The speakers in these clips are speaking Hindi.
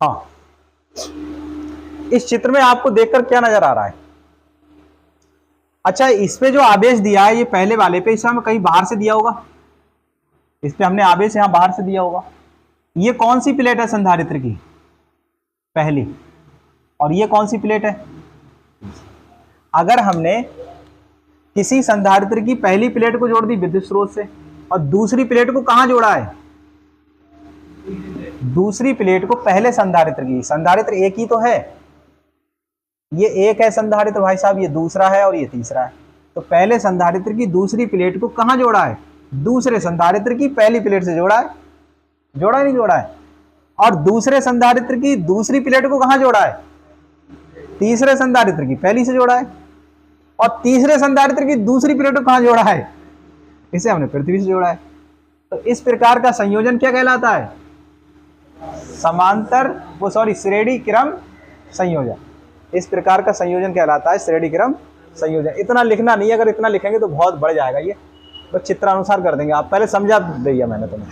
हाँ, इस चित्र में आपको देखकर क्या नजर आ रहा है? अच्छा, इस पे जो आवेश दिया है ये पहले वाले पे, इसे हम कहीं बाहर से दिया होगा, इस पे हमने आवेश यहां बाहर से दिया होगा। ये कौन सी प्लेट है संधारित्र की? पहली। और ये कौन सी प्लेट है? अगर हमने किसी संधारित्र की पहली प्लेट को जोड़ दी विद्युत स्रोत से और दूसरी प्लेट को कहां जोड़ा है? दूसरी प्लेट को पहले संधारित्र की, संधारित्र एक ही तो है, ये एक है संधारित्र भाई साहब, ये दूसरा है और ये तीसरा है। तो पहले संधारित्र की दूसरी प्लेट को कहां जोड़ा है? दूसरे संधारित्र की पहली प्लेट से जोड़ा है। जोड़ा नहीं जोड़ा है? और दूसरे संधारित्र की दूसरी प्लेट को कहां जोड़ा है? तीसरे संधारित्र की पहली से जोड़ा है। और तीसरे संधारित्र की दूसरी प्लेट को कहां जोड़ा है? इसे हमने पृथ्वी से जोड़ा है। तो इस प्रकार का संयोजन क्या कहलाता है? श्रेणी क्रम संयोजन। इस प्रकार का संयोजन कहलाता है श्रेणी क्रम संयोजन। इतना लिखना नहीं, अगर इतना लिखेंगे तो बहुत बढ़ जाएगा, ये बस चित्रानुसार कर देंगे। आप पहले समझा दिया मैंने तुम्हें।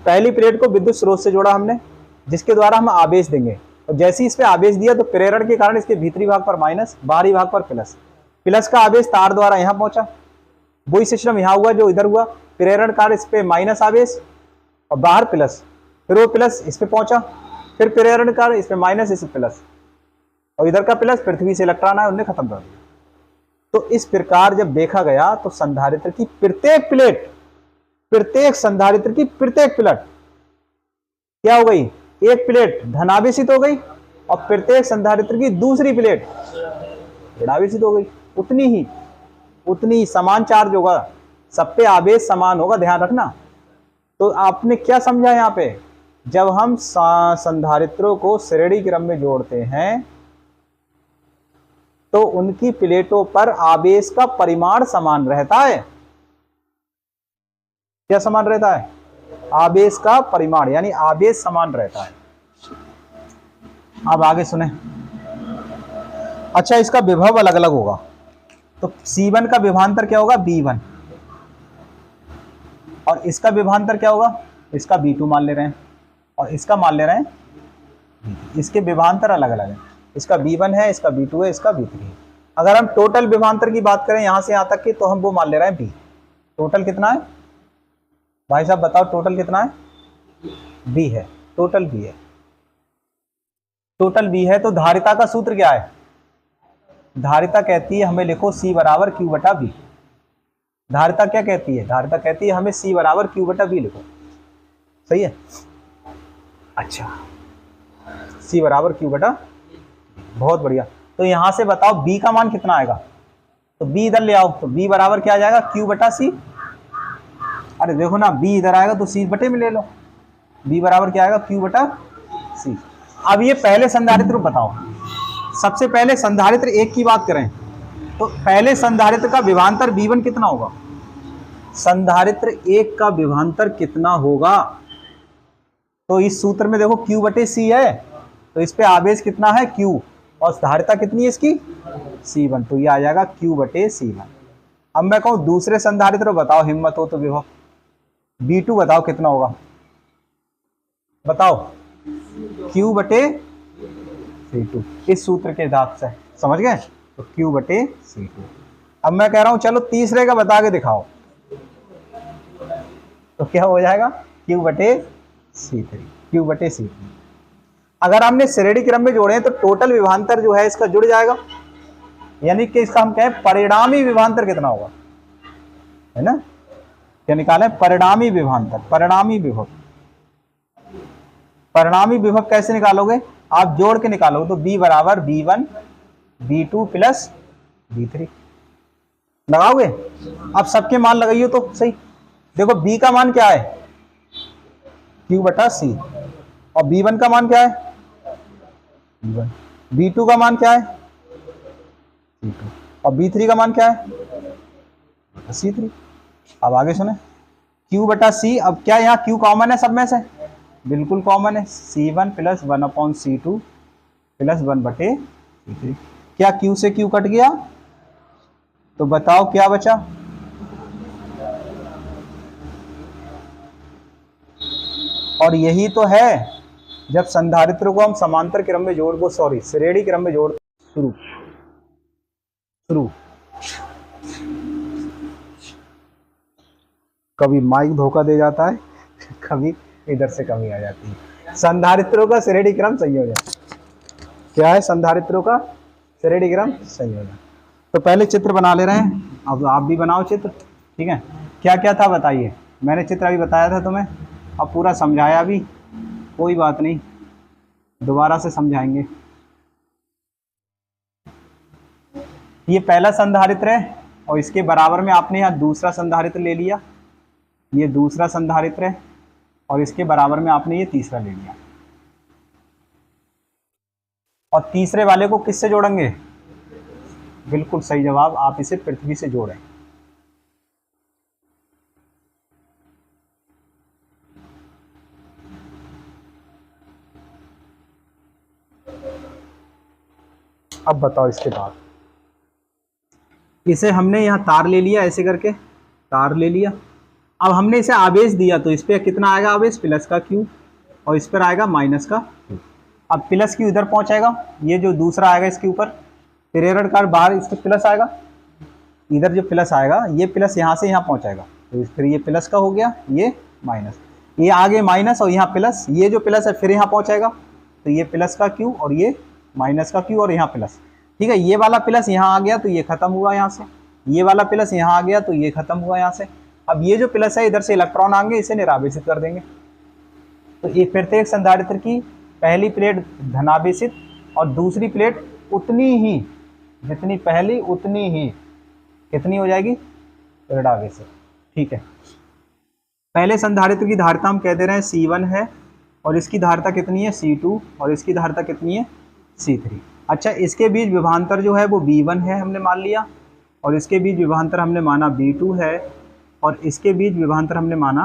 पहली प्लेट को विद्युत स्रोत से जोड़ा हमने, जिसके द्वारा हम आवेश देंगे, और जैसे ही इस पे आवेश दिया तो प्रेरण के कारण इसके भीतरी भाग पर माइनस, बाहरी भाग पर प्लस। प्लस का आवेश तार द्वारा यहां पहुंचा, वही सिस्टम यहां हुआ जो इधर हुआ। प्रेरण कारण इस पे माइनस आवेश और बाहर प्लस, फिर वो प्लस इस पे पहुंचा, फिर प्रेरण कारण इस पे माइनस, इस पे प्लस, और इधर का प्लस पृथ्वी से इलेक्ट्रॉन आया, उन्हें खत्म कर दिया। तो इस प्रकार जब देखा गया तो संधारित्र की प्रत्येक प्लेट, प्रत्येक संधारित्र की प्रत्येक प्लेट क्या हो गई? एक प्लेट धनावेशित हो गई और प्रत्येक संधारित्र की दूसरी प्लेट ऋणावेशित हो गई। उतनी ही समान चार्ज होगा, सब पे आवेश समान होगा, ध्यान रखना। तो आपने क्या समझा यहां पे? जब हम संधारित्रों को श्रेणी क्रम में जोड़ते हैं तो उनकी प्लेटों पर आवेश का परिमाण समान रहता है। क्या समान रहता है? आवेश का परिमाण, यानी आवेश समान रहता है। अब आगे सुने। अच्छा, इसका विभव अलग अलग होगा, तो C1 का विभवांतर क्या होगा? B1, और इसका विभवांतर क्या होगा? इसका B2 मान ले रहे हैं, और इसका मान ले रहे हैं B3। इसके विभवांतर अलग अलग है, इसका B1 है, इसका B2 है, इसका B3 है। अगर हम टोटल विभवांतर की बात करें यहां से यहां तक की, तो हम वो मान ले रहे हैं B। टोटल कितना है भाई साहब, बताओ टोटल कितना है? B है, टोटल B है, टोटल B है। तो धारिता का सूत्र क्या है? धारिता कहती है हमें लिखो C बराबर Q बटा B। धारिता क्या कहती है? धारिता कहती है हमें C बराबर Q बटा B लिखो। सही है? अच्छा, C बराबर Q बटा, बहुत बढ़िया। तो यहां से बताओ B का मान कितना आएगा? तो B इधर ले आओ, तो B बराबर क्या आ जाएगा? Q बटा C। अरे देखो ना, B इधर आएगा तो C बटे में ले लो। B बराबर क्या आएगा? Q बटा C। अब ये पहले संधारित्र बताओ। सबसे पहले संधारित्र एक की बात करें तो पहले संधारित्र का विभवांतर V1 कितना होगा? संधारित्र एक का विभवांतर कितना होगा? तो इस सूत्र में देखो Q बटे C है, तो इस पे आवेश कितना है? Q, और धारिता कितनी है इसकी? C1, तो ये आ जाएगा Q बटे C1। अब मैं कहूं दूसरे संधारित्र बताओ, हिम्मत हो तो विभव B2 बताओ कितना होगा? बताओ। Q बटे C2, इस सूत्र के हिसाब से, समझ गए? तो Q बटे C2। अब मैं कह रहा हूं चलो तीसरे का बता के दिखाओ, तो क्या हो जाएगा? Q बटे C3, Q बटे C3। अगर हमने श्रेणी क्रम में जोड़े हैं तो टोटल विभवांतर जो है इसका जुड़ जाएगा, यानी कि इसका हम कहें परिणामी विभवांतर कितना होगा, है ना? क्या निकालें? परिणामी विभवांतर, परिणामी विभव। परिणामी विभव कैसे निकालोगे? आप जोड़ के निकालोगे तो B बराबर B1 B2 प्लस B3 लगाओगे। अब सबके मान लगाइए तो सही। देखो B का मान क्या है? Q बटा C, और B1 का मान क्या है? B1। B2 का मान क्या है? C2, और B3 का मान क्या है? C3। अब आगे सुने, Q बटा C। अब क्या यहाँ Q कॉमन है सब में से? बिल्कुल कॉमन है, C1 प्लस 1/C2 प्लस 1 बटे C3। क्या Q से Q कट गया? तो बताओ क्या बचा? और यही तो है, जब संधारित्र को हम समांतर क्रम में जोड़, वो सॉरी श्रेणी क्रम में जोड़, शुरू शुरू कभी माइक धोखा दे जाता है, कभी इधर से कमी आ जाती है। संधारित्रों का श्रेणी क्रम संयोजन क्या है? संधारित्रों का श्रेणी क्रम संयोजन। तो पहले चित्र बना ले रहे हैं, अब आप भी बनाओ चित्र, ठीक है। क्या क्या था बताइए, मैंने चित्र अभी बताया था तुम्हें, अब पूरा समझाया भी, कोई बात नहीं दोबारा से समझाएंगे। ये पहला संधारित्र है और इसके बराबर में आपने यहाँ दूसरा संधारित्र ले लिया, ये दूसरा संधारित्र है और इसके बराबर में आपने ये तीसरा ले लिया। और तीसरे वाले को किससे जोड़ेंगे? बिल्कुल सही जवाब, आप इसे पृथ्वी से जोड़ें। अब बताओ इसके बाद, इसे हमने यहाँ तार ले लिया, ऐसे करके तार ले लिया। अब हमने इसे आवेश दिया तो इस पर कितना आएगा आवेश? प्लस का क्यू, और इस पर आएगा माइनस का क्यू। अब प्लस क्यू इधर पहुंचाएगा, ये जो दूसरा आएगा इसके ऊपर, प्रेरण कार बाहर, इस पर प्लस आएगा, इधर जो प्लस आएगा ये प्लस यहाँ से यहाँ पहुंचाएगा, तो फिर ये प्लस का हो गया, ये माइनस, ये आगे माइनस और यहाँ प्लस, ये जो प्लस है फिर यहाँ पहुंचाएगा, तो ये प्लस का क्यू और ये माइनस का क्यू और यहाँ प्लस, ठीक है। ये वाला प्लस यहाँ आ गया तो ये खत्म हुआ यहाँ से, ये वाला प्लस यहाँ आ गया तो ये खत्म हुआ यहाँ से। अब ये जो प्लस है इधर से इलेक्ट्रॉन आएंगे, इसे निरावेशित कर देंगे। तो एक प्रत्येक संधारित्र की पहली प्लेट धनावेशित और दूसरी प्लेट उतनी ही, जितनी पहली उतनी ही कितनी हो जाएगी? ऋणावेशित, ठीक है। पहले संधारित्र की धारिता हम कह दे रहे हैं C1 है और इसकी धारिता कितनी है? C2, और इसकी धारिता कितनी है? C3। अच्छा, इसके बीच विभवांतर जो है वो B1 है हमने मान लिया, और इसके बीच विभवांतर हमने माना B2 है, और इसके बीच विभवांतर हमने माना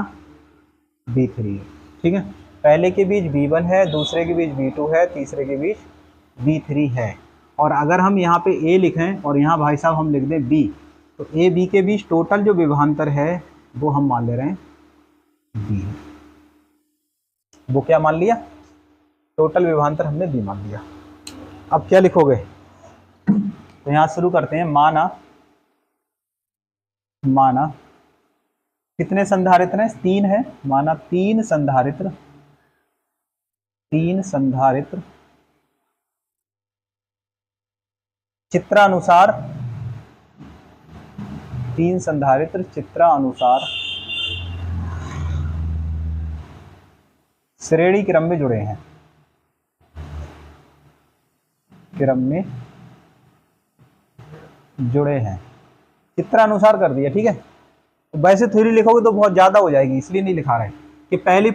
B3 है, ठीक है। पहले के बीच B1 है, दूसरे के बीच B2 है, तीसरे के बीच B3 है। और अगर हम यहाँ पे A लिखें और यहाँ भाई साहब हम लिख दें B, तो A B के बीच टोटल जो विभवांतर है वो हम मान ले रहे हैं B। वो क्या मान लिया? टोटल विभवांतर हमने B मान लिया। अब क्या लिखोगे? तो यहाँ शुरू करते हैं। माना कितने संधारित्र हैं? 3 है। माना 3 संधारित्र चित्रानुसार, 3 संधारित्र चित्रानुसार श्रेणी क्रम में जुड़े हैं, चित्रानुसार कर दिया, ठीक है। तो वैसे थ्योरी लिखोगे तो बहुत ज़्यादा हो जाएगी, इसलिए नहीं लिखा रहे कि पहली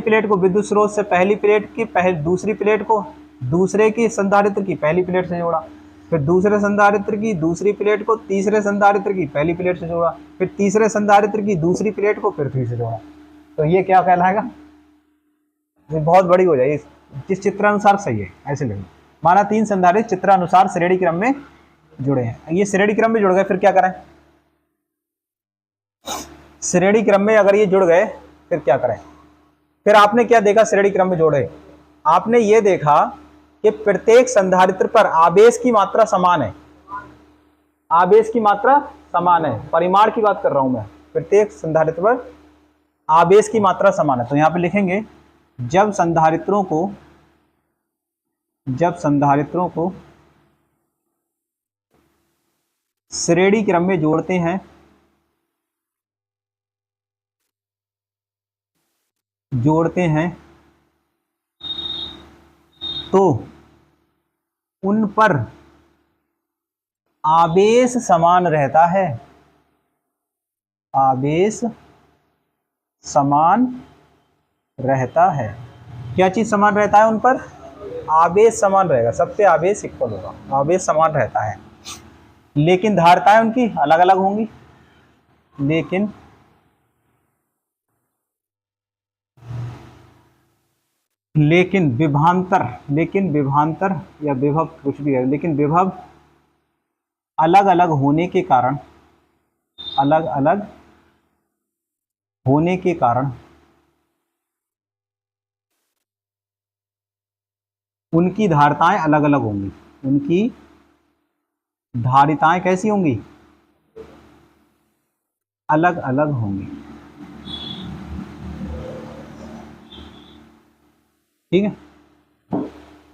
प्लेट को विद्युत स्रोत से पहली प्लेट की दूसरी प्लेट को दूसरे की संधारित्र की पहली प्लेट से जोड़ा, फिर दूसरे संधारित्र की दूसरी प्लेट को तीसरे संधारित्र की पहली प्लेट से जोड़ा, फिर तीसरे संधारित्र की दूसरी प्लेट को पृथ्वी से जोड़ा। तो ये क्या कहलाएगा? ये बहुत बड़ी हो जाएगी। जिस चित्रानुसार सही है ऐसे लिखो। माना 3 संधारित्र चित्रानुसार श्रेणी क्रम में जुड़े हैं। ये श्रेणी क्रम में जुड़ गए, फिर क्या करें? श्रेणी क्रम में अगर ये जुड़ गए फिर क्या करें? फिर आपने क्या देखा? श्रेणी क्रम में जोड़े, आपने ये देखा कि प्रत्येक संधारित्र पर आवेश की मात्रा समान है। आवेश की मात्रा समान है, परिमाण की बात कर रहा हूं मैं। प्रत्येक संधारित्र पर आवेश की मात्रा समान है। तो यहां पे लिखेंगे जब संधारित्रों को श्रेणी क्रम में जोड़ते हैं तो उन पर आवेश समान रहता है। आवेश समान रहता है। क्या चीज समान रहता है? उन पर आवेश समान रहेगा, सब पे आवेश इक्वल होगा, आवेश समान रहता है। लेकिन धारिताएं उनकी अलग अलग होंगी। लेकिन विभवांतर या विभव कुछ भी है, लेकिन विभव अलग अलग होने के कारण उनकी धारिताएं अलग अलग होंगी। उनकी धारिताएं कैसी होंगी? अलग अलग होंगी। ठीक है,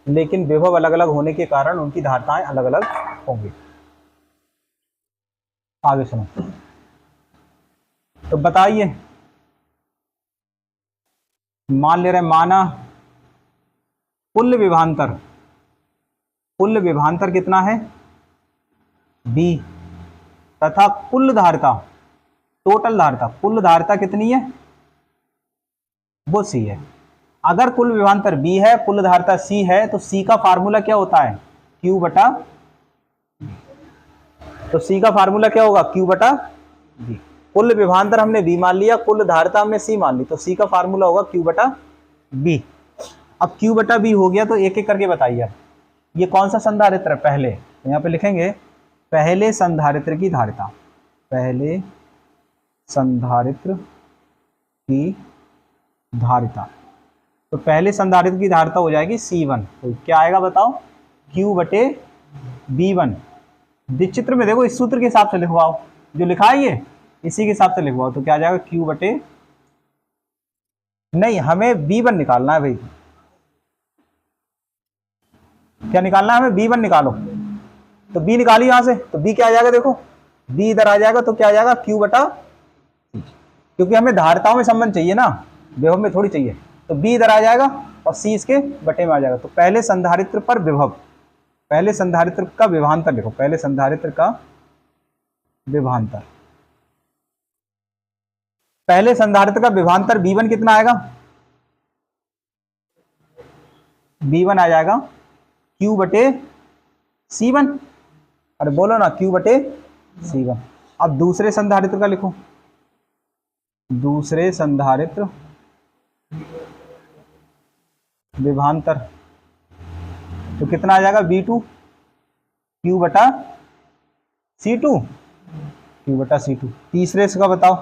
लेकिन विभव अलग अलग होने के कारण उनकी धारिताएं अलग अलग होंगी। आगे सुनो, तो बताइए, मान ले रहे, माना कुल विभवांतर, कुल विभवांतर कितना है? B, तथा कुल धारिता, टोटल धारिता, कुल धारिता कितनी है? वो C है। अगर कुल विभवांतर B है, कुल धारिता C है, तो C का फार्मूला क्या होता है? Q बटा, तो C का फार्मूला क्या होगा? Q बटा B। कुल विभवांतर हमने B मान लिया, कुल धारिता हमने C मान ली, तो C का फार्मूला होगा Q बटा B। अब Q बटा B हो गया, तो एक एक करके बताइए ये कौन सा संधारित्र है? पहले, तो यहाँ पे लिखेंगे पहले संधारित्र की धारिता, पहले संधारित्र की धारिता। तो पहले संधारित्र की धारिता हो जाएगी C1, तो क्या आएगा बताओ? Q बटे B1। चित्र में देखो, इस सूत्र के हिसाब से लिखवाओ, जो लिखा है ये इसी के हिसाब से लिखवाओ, तो क्या आ जाएगा? Q बटे, नहीं हमें B1 निकालना है भाई, क्या निकालना है हमें? B1 निकालो, तो B निकाली यहां से, तो B क्या आ जाएगा? देखो B इधर आ जाएगा, तो क्या आ जाएगा? Q बटा, क्योंकि हमें धारिताओं में संबंध चाहिए ना, विभव में थोड़ी चाहिए, तो B इधर आ जाएगा और C इसके बटे में आ जाएगा। तो पहले संधारित्र पर विभव, पहले संधारित्र का विभवांतर लिखो, पहले संधारित्र का विभवांतर, पहले संधारित्र का विभवांतर B1 कितना आएगा? B1 आ जाएगा Q बटे C1, अरे बोलो ना, Q बटे C1। अब दूसरे संधारित्र का लिखो, दूसरे संधारित्र विभवांतर, तो कितना आ जाएगा? B2 Q बटा C2, Q बटा C2। तीसरे इसका बताओ,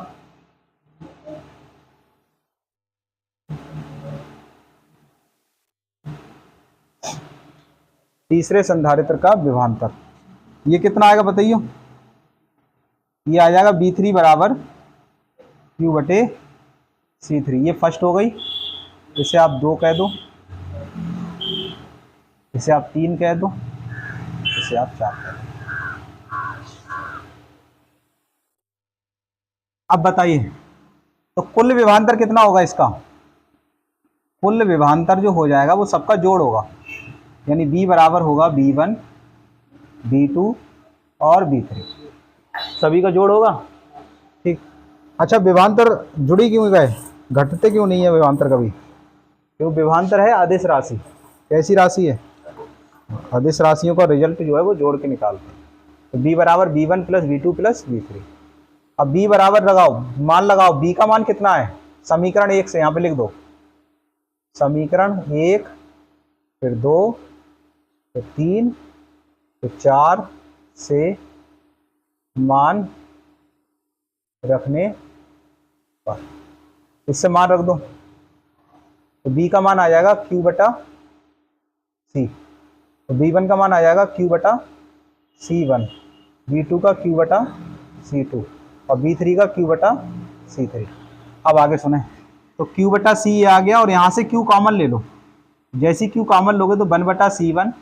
तीसरे संधारित्र का विभवांतर, ये कितना आएगा बताइए? ये आ जाएगा B3 बराबर Q बटे C3। ये फर्स्ट हो गई, इसे आप 2 कह दो, इसे आप 3 कह दो, इसे आप 4 कह दो। अब बताइए, तो कुल विभवांतर कितना होगा इसका? कुल विभवांतर जो हो जाएगा वो सबका जोड़ होगा, यानी B बराबर होगा B1, B2 और B3, सभी का जोड़ होगा। ठीक, अच्छा विभवांतर जुड़ी क्यों गए, घटते क्यों नहीं है विभवांतर कभी? क्यों? विभवांतर है अदिश राशि। कैसी राशि है? अदिश राशियों का रिजल्ट जो है वो जोड़ के निकालते हैं। तो B बराबर B1 plus B2 plus B3। अब B बराबर लगाओ, मान लगाओ, B का मान कितना है? समीकरण 1 से यहाँ पे लिख दो, समीकरण 1, फिर 2, फिर 3, फिर 4 से मान रखने पर, इससे मान रख दो, तो B का मान आ जाएगा Q बटा C, तो B1 का मान आ जाएगा Q बटा C1, B2 का Q बटा C2 और B3 का Q बटा C3। अब आगे सुने, तो Q बटा C ये आ गया, और यहाँ से Q कॉमन ले लो, जैसे Q कॉमन लोगे तो 1 बटा C1,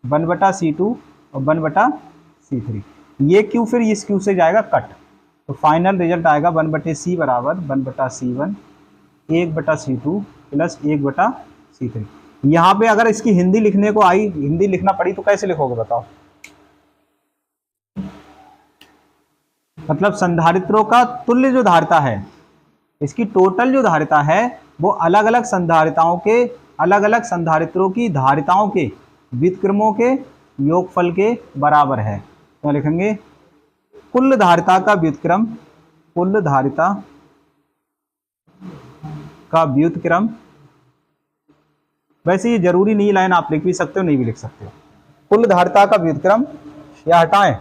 1 बटा C2 और 1 बटा C3। ये Q फिर इस Q से जाएगा कट, तो फाइनल रिजल्ट आएगा 1 बटे C बराबर 1 बटा C1, 1 बटा C2 प्लस 1 बटा C3। यहाँ पे अगर इसकी हिंदी लिखने को आई, हिंदी लिखना पड़ी, तो कैसे लिखोगे बताओ? मतलब संधारित्रों का तुल्य जो धारिता है, इसकी टोटल जो धारिता है वो अलग अलग संधारिताओं के, अलग अलग संधारित्रों की धारिताओं के व्युत्क्रमों के योगफल के बराबर है। तो लिखेंगे कुल धारिता का व्युत्क्रम, कुल धारिता का व्युत्क्रम, वैसे ये जरूरी नहीं लाइन आप लिख भी सकते हो, नहीं भी लिख सकते हो। कुल धारिता का व्युत्क्रम, या हटाएं,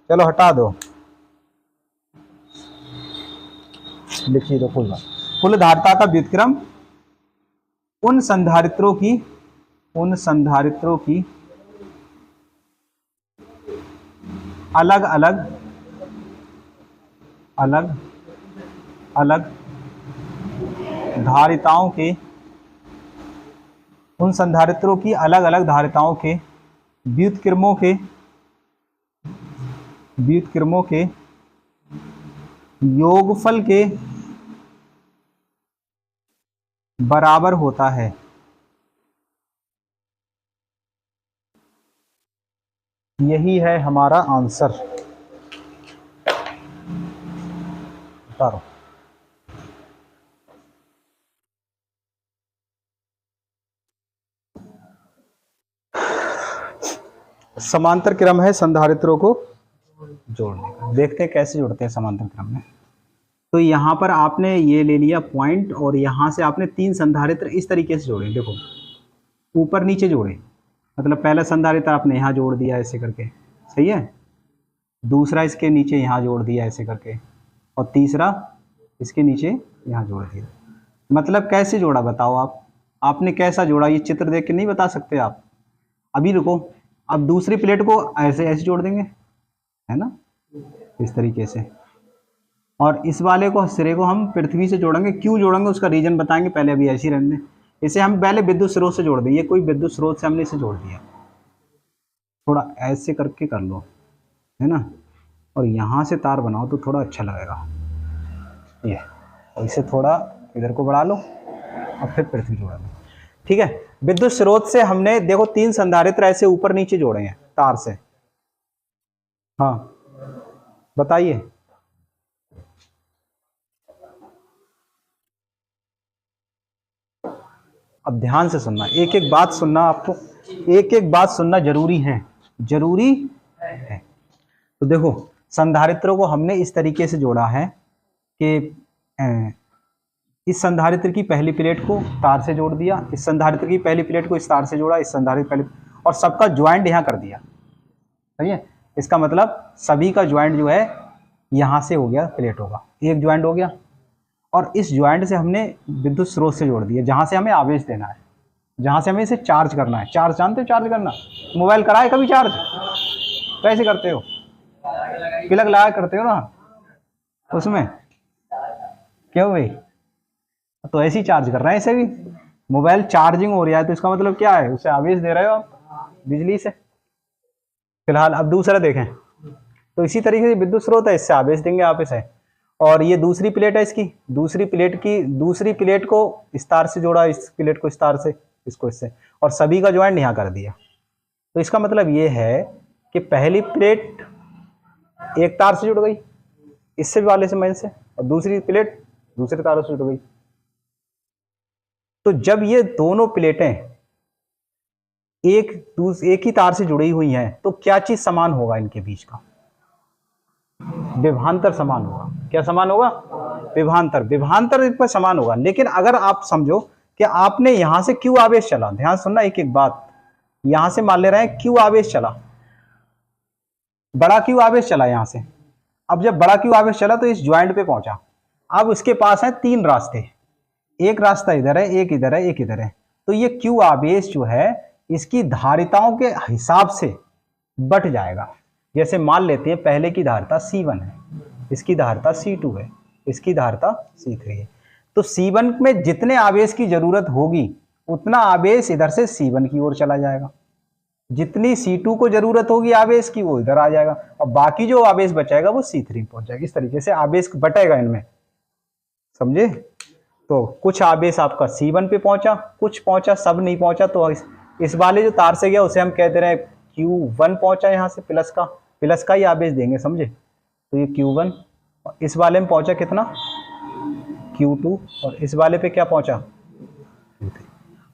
चलो हटा दो, लिखिए दो कुल धारिता का व्युत्क्रम उन संधारित्रों की उन संधारित्रों की अलग अलग धारिताओं के, उन संधारित्रों की अलग अलग धारिताओं के व्युत्क्रमों के योगफल के बराबर होता है। यही है हमारा आंसर। उतारो। समांतर क्रम है संधारित्रों को जोड़ने का। देखते हैं कैसे जोड़ते हैं समांतर क्रम में। तो यहाँ पर आपने ये ले लिया पॉइंट और यहाँ से आपने 3 संधारित्र इस तरीके से जोड़े। देखो ऊपर नीचे जोड़े, मतलब पहला संधारित्र आपने यहाँ जोड़ दिया ऐसे करके, सही है, दूसरा इसके नीचे यहाँ जोड़ दिया ऐसे करके, और तीसरा इसके नीचे यहाँ जोड़ दिया। मतलब कैसे जोड़ा बताओ आप, आपने कैसा जोड़ा, ये चित्र देख के नहीं बता सकते आप। अभी रुको, अब दूसरी प्लेट को ऐसे ऐसे जोड़ देंगे, है ना, इस तरीके से। और इस वाले को, सिरे को हम पृथ्वी से जोड़ेंगे। क्यों जोड़ेंगे उसका रीजन बताएंगे, पहले अभी ऐसे ही रहने दें। इसे हम पहले विद्युत स्रोत से जोड़ दें। ये कोई विद्युत स्रोत से हमने इसे जोड़ दिया, थोड़ा ऐसे करके कर लो, है ना, और यहाँ से तार बनाओ तो थोड़ा अच्छा लगेगा। ये, और इसे थोड़ा इधर को बढ़ा लो और फिर पृथ्वी जोड़ा लो, ठीक है। विद्युत स्रोत से हमने देखो 3 संधारित्र ऐसे ऊपर नीचे जोड़े हैं तार से। हाँ बताइए। अब ध्यान से सुनना, एक एक बात सुनना, आपको एक एक बात सुनना जरूरी है, जरूरी है। तो देखो संधारित्रों को हमने इस तरीके से जोड़ा है कि इस संधारित्र की पहली प्लेट को तार से जोड़ दिया, इस संधारित्र की पहली प्लेट को इस तार से जोड़ा, इस संधारित्र पहले, और सबका ज्वाइंट यहाँ कर दिया, सही है। इसका मतलब सभी का ज्वाइंट जो है यहाँ से हो गया, प्लेटों का एक ज्वाइंट हो गया। और इस ज्वाइंट से हमने विद्युत स्रोत से जोड़ दिया, जहाँ से हमें आवेश देना है, जहाँ से हमें इसे चार्ज करना है। चार्ज जानते हो, चार्ज करना, मोबाइल कराए कभी चार्ज, कैसे करते हो, प्लग लगा करते हो ना उसमें, क्यों भाई, तो ऐसे ही चार्ज कर रहे हैं इसे भी। मोबाइल चार्जिंग हो रहा है तो इसका मतलब क्या है, उसे आवेश दे रहे हो आप बिजली से। फिलहाल अब दूसरा देखें, तो इसी तरीके से विद्युत स्रोत है, इससे आवेश देंगे आप इसे। और ये दूसरी प्लेट है, इसकी दूसरी प्लेट को इस तार से जोड़ा, इस प्लेट को इस तार से, इसको इससे, और सभी का ज्वाइंट यहाँ कर दिया। तो इसका मतलब ये है कि पहली प्लेट एक तार से जुड़ गई इससे वाले से, मैं से, और दूसरी प्लेट दूसरे तारों से जुड़ गई। तो जब ये दोनों प्लेटें एक ही तार से जुड़ी हुई हैं तो क्या चीज समान होगा, इनके बीच का विभवांतर समान होगा। क्या समान होगा, विभवांतर इन पर समान होगा। लेकिन अगर आप समझो कि आपने यहां से क्यू आवेश चला, ध्यान सुनना एक एक बात, यहां से मान ले रहे हैं क्यू आवेश चला, बड़ा क्यू आवेश चला यहां से। अब जब बड़ा क्यू आवेश चला तो इस ज्वाइंट पे पहुंचा। अब उसके पास है 3 रास्ते, एक रास्ता इधर है, एक इधर है, एक इधर है। तो ये क्यू आवेश जो है इसकी धारिताओं के हिसाब से बट जाएगा। जैसे मान लेते हैं पहले की धारिता C1 है, इसकी धारिता C2 है, इसकी धारिता C3 है। तो C1 में जितने आवेश की जरूरत होगी उतना आवेश इधर से C1 की ओर चला जाएगा, जितनी C2 को जरूरत होगी आवेश की वो इधर आ जाएगा, और बाकी जो आवेश बचाएगा वो C3 में पहुंच जाएगा। इस तरीके से आवेश बटेगा इनमें, समझे। तो कुछ आवेश आपका C1 पे पहुंचा, कुछ पहुंचा, सब नहीं पहुंचा। तो इस वाले जो तार से गया उसे हम कहते रहे Q1 पहुंचा, यहाँ से प्लस का ही आवेश देंगे, समझे। तो ये Q1, और इस वाले में पहुंचा कितना Q2, और इस वाले पे क्या पहुंचा Q3।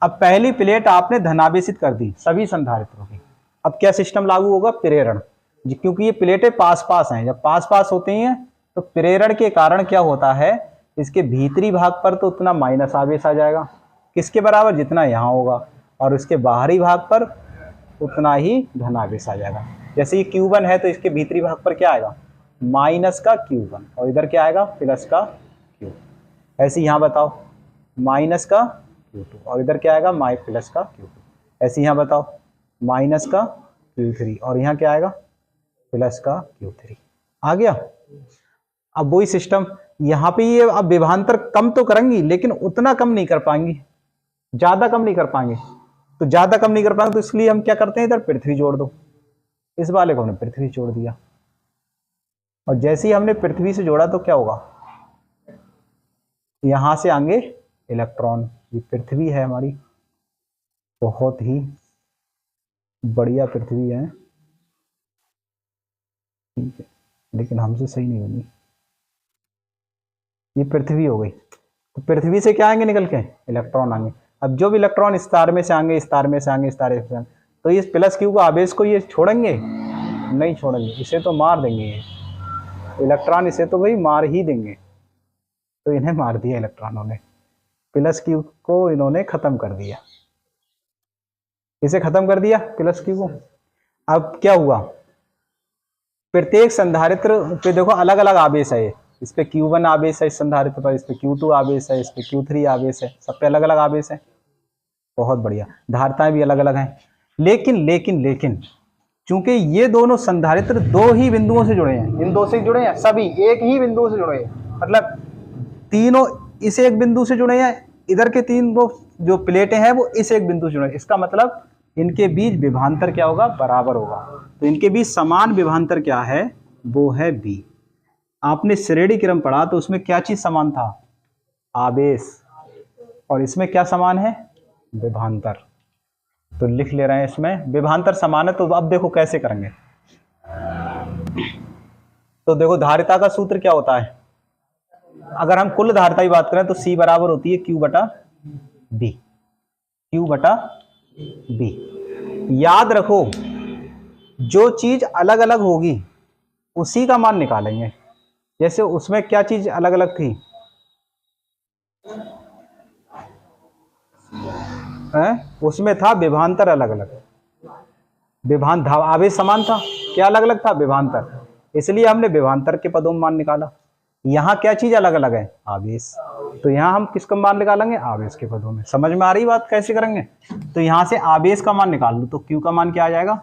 अब पहली प्लेट आपने धनावेशित कर दी सभी संधारित्रों की। अब क्या सिस्टम लागू होगा, प्रेरण, क्योंकि ये प्लेटें पास पास हैं। जब पास पास होती हैं तो प्रेरण के कारण क्या होता है, इसके भीतरी भाग पर तो उतना माइनस आवेश आ जाएगा, किसके बराबर, जितना यहाँ होगा, और इसके बाहरी भाग पर उतना ही धनावेश आ जाएगा। जैसे ये Q1 है तो इसके भीतरी भाग पर क्या आएगा, माइनस का Q1, और इधर क्या आएगा, प्लस का Q। ऐसे यहाँ बताओ, माइनस का Q2, और इधर क्या आएगा, प्लस का Q2। ऐसे यहाँ बताओ माइनस का Q3 और यहाँ क्या आएगा प्लस का Q3 आ गया। अब वही सिस्टम यहाँ पे ये अब विभवांतर कम तो करेंगी लेकिन उतना कम नहीं कर पाएंगी, ज्यादा कम नहीं कर पाएंगे। तो ज्यादा कम नहीं कर पाएंगे तो इसलिए हम क्या करते हैं इधर पृथ्वी जोड़ दो, इस वाले को हमने पृथ्वी जोड़ दिया और जैसे ही हमने पृथ्वी से जोड़ा तो क्या होगा यहां से आएंगे इलेक्ट्रॉन। ये पृथ्वी है हमारी, बहुत ही बढ़िया पृथ्वी है, ठीक है, लेकिन हमसे सही नहीं बनी। ये पृथ्वी हो गई, तो पृथ्वी से क्या आएंगे निकल के इलेक्ट्रॉन आएंगे। अब जो भी इलेक्ट्रॉन इस तार में से आएंगे, इस तार में से आएंगे, इस तार में से आएंगे, तो इस प्लस क्यू का आवेश को ये छोड़ेंगे नहीं छोड़ेंगे, इसे तो मार देंगे। ये इलेक्ट्रॉन इसे तो भाई मार ही देंगे, तो इन्हें मार दिया इलेक्ट्रॉनों ने, प्लस क्यू को इन्होंने खत्म कर दिया, इसे खत्म कर दिया प्लस क्यू को। अब क्या हुआ प्रत्येक संधारित्र पे देखो अलग अलग आवेश है, इस पे Q1 आवेश है इस संधारित्र पर, इस पे Q2 आवेश है, इस पे Q3 आवेश है, सब पे अलग अलग आवेश है। बहुत बढ़िया, धारिताएं भी अलग अलग हैं। लेकिन लेकिन लेकिन चूंकि ये दोनों संधारित्र दो ही बिंदुओं से जुड़े हैं, इन दो से जुड़े हैं, सभी एक ही बिंदु से जुड़े हैं, मतलब तीनों इस एक बिंदु से जुड़े हैं, इधर के तीन जो प्लेटें हैं वो इस एक बिंदु से जुड़े हैं। इसका मतलब इनके बीच विभवांतर क्या होगा बराबर होगा, तो इनके बीच समान विभवांतर क्या है वो है B। आपने श्रेणी क्रम पढ़ा तो उसमें क्या चीज समान था आवेश, और इसमें क्या समान है विभवांतर, तो लिख ले रहे हैं इसमें विभवांतर समान है। तो अब देखो कैसे करेंगे, तो देखो धारिता का सूत्र क्या होता है, अगर हम कुल धारिता की बात करें तो C बराबर होती है Q बटा B, Q बटा B। याद रखो जो चीज अलग अलग होगी उसी का मान निकालेंगे। जैसे उसमें क्या चीज अलग अलग थी उसमें था विभवांतर अलग अलग, आवेश समान था, क्या अलग अलग था विभवांतर, इसलिए हमने विभवांतर के पदों में मान निकाला। यहाँ क्या चीज अलग अलग है आवेश, तो यहाँ हम किसका मान निकालेंगे आवेश के पदों में। समझ में आ रही बात कैसे करेंगे, तो यहाँ से आवेश का मान निकाल लो, तो Q का मान क्या आ जाएगा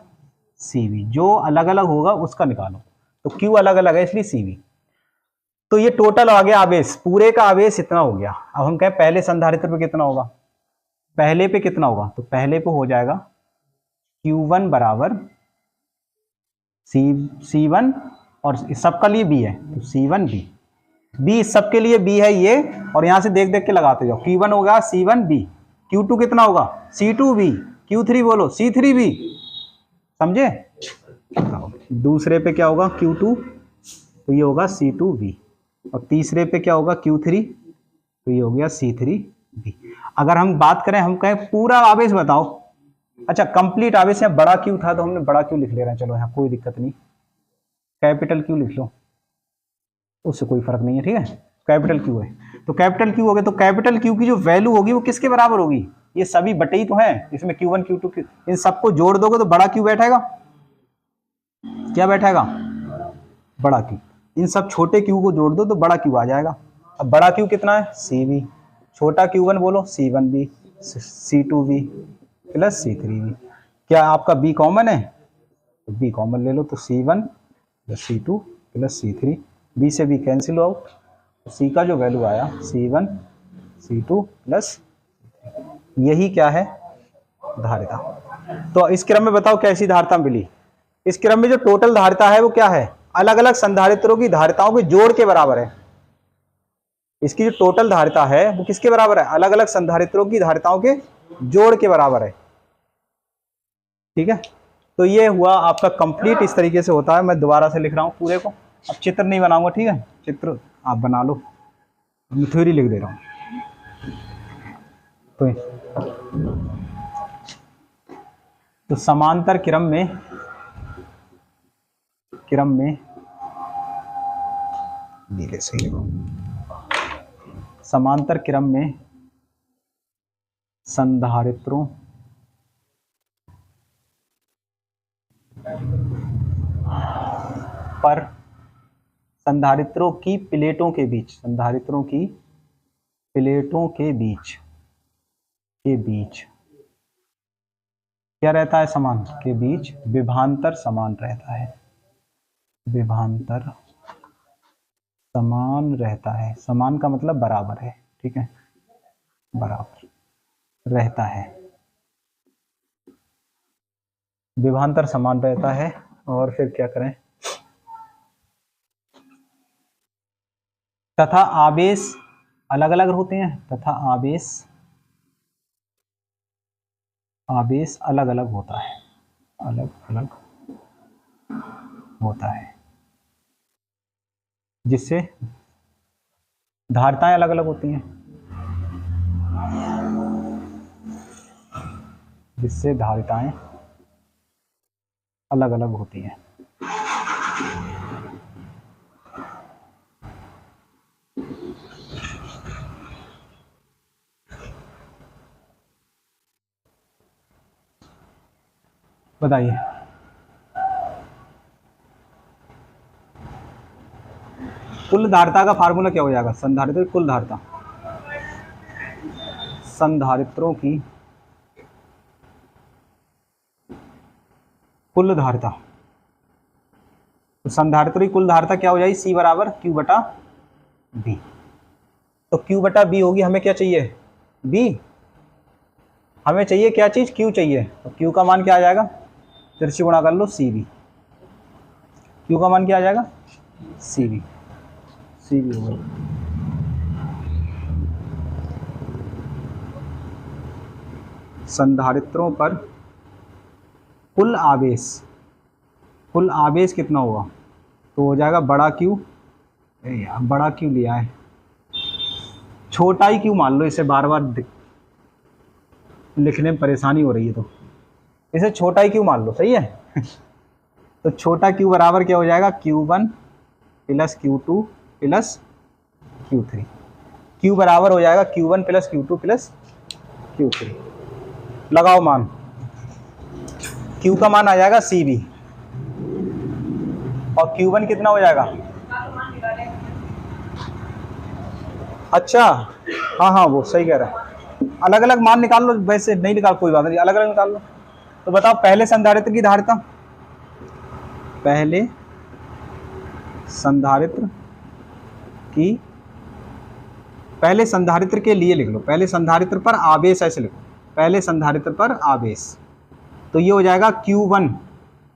CV, जो अलग अलग होगा उसका निकालो, तो Q अलग अलग है इसलिए CV। तो ये टोटल आ गया आवेश, पूरे का आवेश इतना हो गया। अब हम कहें पहले संधारित्र पे कितना होगा, पहले पे कितना होगा, तो पहले पे हो जाएगा Q1 बराबर C1 और सबका लिए B है तो C1B, B सबके लिए B है ये, और यहां से देख देख के लगाते जाओ। Q1 होगा C1B, Q2 कितना होगा C2B, Q3 बोलो C3B, समझे। दूसरे पे क्या होगा Q2, तो ये होगा C2B, और तीसरे पे क्या होगा Q3, तो ये हो गया C3B। अगर हम बात करें, हम कहें पूरा आवेश बताओ, अच्छा कंप्लीट आवेश है, बड़ा Q था तो हमने बड़ा Q लिख ले रहे हैं, चलो यहाँ कोई दिक्कत नहीं, कैपिटल Q लिख लो, उससे कोई फर्क नहीं है, ठीक है, कैपिटल Q है तो कैपिटल Q हो गया। तो कैपिटल Q की जो वैल्यू होगी वो किसके बराबर होगी, ये सभी बटे ही तो हैं, इसमें Q1 Q2 इन सबको जोड़ दोगे तो बड़ा Q बैठेगा, क्या बैठेगा बड़ा Q। इन सब छोटे Q को जोड़ दो तो बड़ा Q आ जाएगा। अब बड़ा Q कितना है CV, छोटा Q1 बोलो C1B, C2B प्लस C3B। क्या आपका B कॉमन है, तो B कॉमन ले लो, तो C1 plus C2 plus C3, B से B कैंसिल आउट, तो C का जो वैल्यू आया C1 C2 प्लस, यही क्या है धारिता। तो इस क्रम में बताओ कैसी धारिता मिली, इस क्रम में जो टोटल धारिता है वो क्या है अलग अलग संधारित्रों की धारिताओं के जोड़ के बराबर है। इसकी जो टोटल धारिता है वो किसके बराबर है, अलग अलग संधारित्रों की धारिताओं के जोड़ के बराबर है, ठीक है। तो ये हुआ आपका कंप्लीट, इस तरीके से होता है। मैं दोबारा से लिख रहा हूँ पूरे को, अब चित्र नहीं बनाऊंगा, ठीक है, चित्र आप बना लो, मैं थ्योरी लिख दे रहा हूँ। तो समांतर क्रम में नीले से लिखो, समांतर क्रम में संधारित्रों पर संधारित्रों की प्लेटों के बीच, संधारित्रों की प्लेटों के बीच क्या रहता है, समान के बीच विभवांतर समान रहता है, विभवांतर समान रहता है, समान का मतलब बराबर है, ठीक है, बराबर रहता है, विभवांतर समान रहता है। और फिर क्या करें, तथा आवेश अलग अलग होते हैं, तथा आवेश अलग अलग होता है, अलग अलग होता है, जिससे धारिताएं अलग अलग होती हैं, जिससे धारिताएं अलग अलग होती हैं। बताइए, कुल धारिता का फार्मूला क्या हो जाएगा, संधारित्र कुल धारिता, संधारित्रों की कुल धारिता, तो संधारित्रों की कुल धारिता क्या हो जाएगी, C बराबर Q बटा B। तो Q बटा B होगी, हमें क्या चाहिए, B, हमें चाहिए क्या चीज, Q चाहिए, तो Q का मान क्या आ जाएगा, तिरछी गुणा कर लो CV, Q का मान क्या आ जाएगा, CV होगा। संधारित्रों पर कुल आवेश कितना होगा, तो हो जाएगा बड़ा Q, बड़ा Q लिया है, छोटा ही Q मान लो, इसे बार बार लिखने में परेशानी हो रही है, तो इसे छोटा ही Q मान लो, सही है। तो छोटा Q बराबर क्या हो जाएगा, Q1 plus Q2 plus Q3, Q बराबर हो जाएगा Q1 plus Q2 plus Q3, लगाओ मान, Q का मान आ जाएगा CV, और Q1 कितना हो जाएगा, अच्छा हाँ हाँ वो सही कह रहा है, अलग अलग मान निकाल लो, वैसे नहीं निकाल कोई बात नहीं, अलग अलग निकाल लो। तो बताओ पहले संधारित्र की धारिता, पहले संधारित्र की, पहले संधारित्र के लिए लिख लो, पहले संधारित्र पर आवेश ऐसे लिखो, पहले संधारित्र पर आवेश, तो ये हो जाएगा Q1,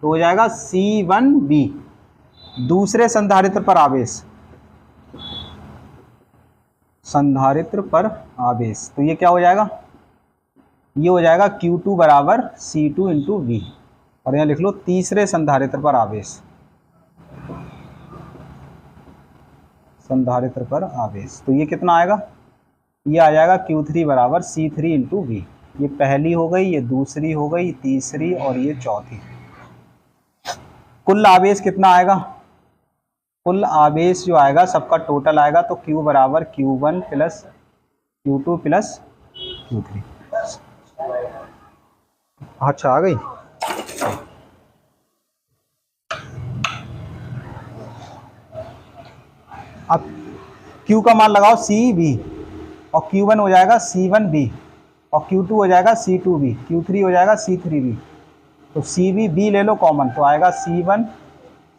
तो हो जाएगा C1B। दूसरे संधारित्र पर आवेश, संधारित्र पर आवेश, तो ये क्या हो जाएगा, ये हो जाएगा Q2 बराबर C2 इंटू V। और यहाँ लिख लो तीसरे संधारित्र पर आवेश, संधारित्र पर आवेश, तो ये कितना आएगा, ये आ जाएगा Q3 बराबर C3 इंटू V। ये पहली हो गई, ये दूसरी हो गई, तीसरी और ये चौथी। कुल आवेश कितना आएगा, कुल आवेश जो आएगा सबका टोटल आएगा, तो Q बराबर Q1 plus Q2 plus Q3। अच्छा आ गई, अब Q का मान लगाओ CV, और Q1 हो जाएगा C1B, और Q2 हो जाएगा C2B, Q3 हो जाएगा C3B, तो CB ले लो कॉमन, तो आएगा C1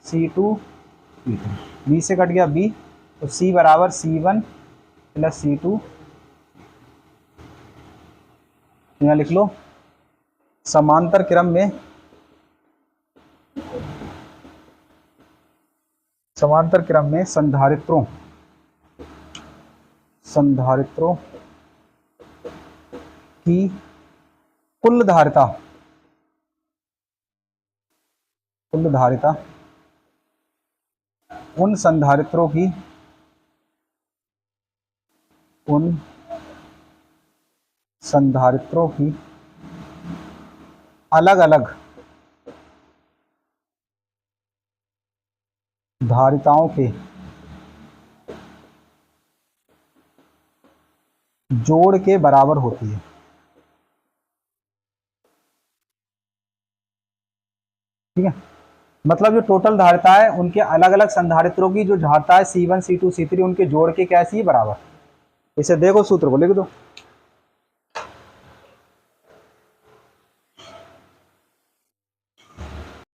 C2 C3, B से कट गया B, तो C बराबर C1 प्लस C2, यहाँ लिख लो समांतर क्रम में, समांतर क्रम में संधारित्रों की कुल धारिता, उन संधारित्रों की अलग अलग धारिताओं के जोड़ के बराबर होती है, ठीक है, मतलब जो टोटल धारिता है उनके अलग अलग संधारित्रों की जो धारिता है C1 C2 C3 उनके जोड़ के क्या है, बराबर। इसे देखो सूत्र को लिख दो,